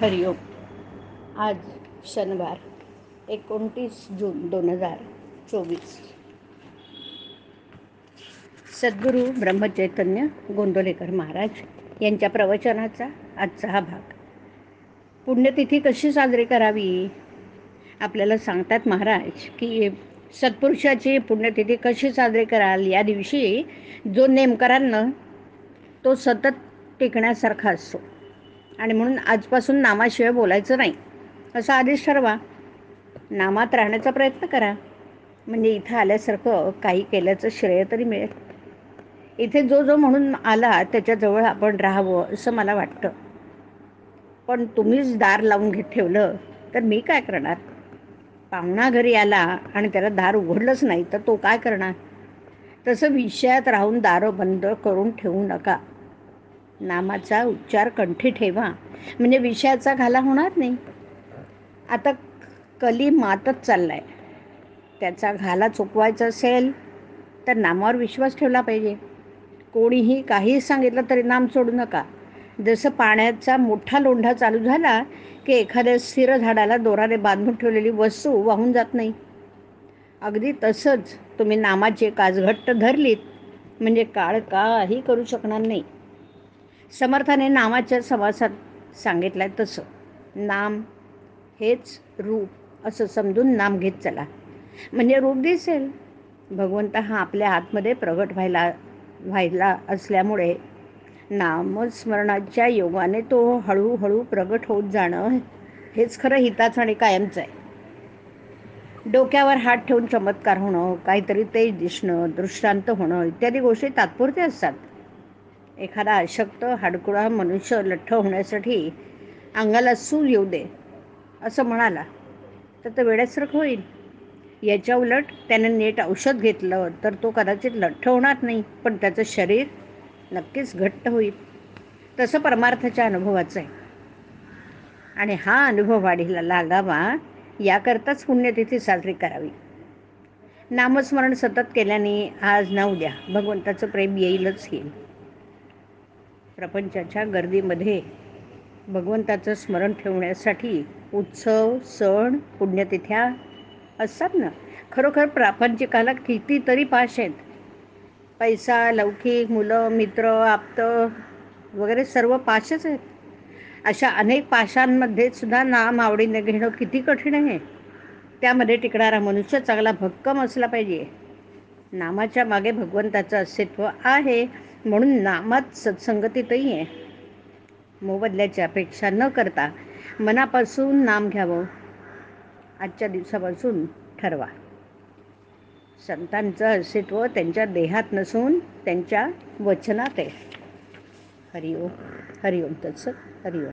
हरिओम. आज शनिवार 29 जून 2024. सद्गुरू ब्रह्मचैतन्य गोंदवलेकर महाराज यांच्या प्रवचनाचा आजचा हा भाग. पुण्यतिथी कशी साजरी करावी आपल्याला सांगतात महाराज की सत्पुरुषाची पुण्यतिथी कशी साजरी कराल या दिवशी जो नेम कराल ना तो सतत टिकण्यासारखा असतो. आणि म्हणून आजपासून नामाशिवाय बोलायचं नाही असं आधीच ठरवा. नामात राहण्याचा प्रयत्न करा, म्हणजे इथं आल्यासारखं काही केल्याचं श्रेय तरी मिळेल. इथे जो म्हणून आला त्याच्याजवळ आपण राहावं असं मला वाटतं. पण तुम्हीच दार लावून ठेवलं तर मी काय करणार? पाहुणा घरी आला आणि त्याला दार उघडलंच नाही तर तो काय करणार? तसं विषयात राहून दारं बंद करून ठेवू नका. नामाचा उच्चार कंठी ठेवा, म्हणजे विषयाचा घाला होणार नाही. आता कली मातच चाललाय, त्याचा घाला चुकवायचा असेल तर नामावर विश्वास ठेवला पाहिजे. कोणीही काही सांगितलं तरी नाम सोडू नका. जसं पाण्याचा मोठा लोंढा चालू झाला की एखाद्या स्थिर झाडाला दोराने बांधून ठेवलेली वस्तू वाहून जात नाही, अगदी तसंच तुम्ही नामाची कास घट्ट धरलीत म्हणजे काळ काही करू शकणार नाही. समर्थाने नामाच्या समासात सांगितलंय तसं नाम हेच रूप असं समजून नाम घेत चला, म्हणजे रूप दिसेल. भगवंत हा आपल्या आतमध्ये प्रगट व्हायला असल्यामुळे नामस्मरणाच्या योगाने तो हळूहळू प्रगट होत जाणं हेच खरं हिताचं आणि कायमचं आहे. डोक्यावर हात ठेवून चमत्कार होणं, काहीतरी तेज दिसणं, दृष्टांत होणं इत्यादी गोष्टी तात्पुरत्या असतात. एखादा अशक्त हाडकुळा मनुष्य लठ्ठ होण्यासाठी अंगाला सूज येऊ दे असं म्हणाला तर ते वेड्यासारखं होईल. याच्या उलट त्याने नीट औषध घेतलं तर तो कदाचित लठ्ठ होणार नाही, पण त्याचं शरीर नक्कीच घट्ट होईल. तसं परमार्थाच्या अनुभवाचं आहे. आणि हा अनुभव वाढीला लागावा याकरताच पुण्यतिथी साजरी करावी. नामस्मरण सतत केल्याने आज ना उद्या भगवंताचं प्रेम येईलच येईल. प्रपंचाच्या गर्दीमध्ये भगवंताचं स्मरण ठेवण्यासाठी उत्सव, सण, पुण्यतिथ्या असतात ना. खरोखर प्रापंचिकाला कितीतरी पाश आहेत. पैसा, लौकिक, मुलं, मित्र, आप्त वगैरे सर्व पाशच आहेत. अशा अनेक पाशांमध्ये सुद्धा नाम आवडीने घेणं किती कठीण आहे. त्यामध्ये टिकणारा मनुष्य चांगला भक्कम असला पाहिजे. नामाच्या मागे भगवंताचं अस्तित्व आहे, म्हणून नामात सत्संगतीतही आहे. मोबदल्याची अपेक्षा न करता मनापासून नाम घ्यावं आजच्या दिवसापासून ठरवा. संतांचं अस्तित्व त्यांच्या देहात नसून त्यांच्या वचनात आहे. हरिओम. हरिओम तत्सत. हरिओम.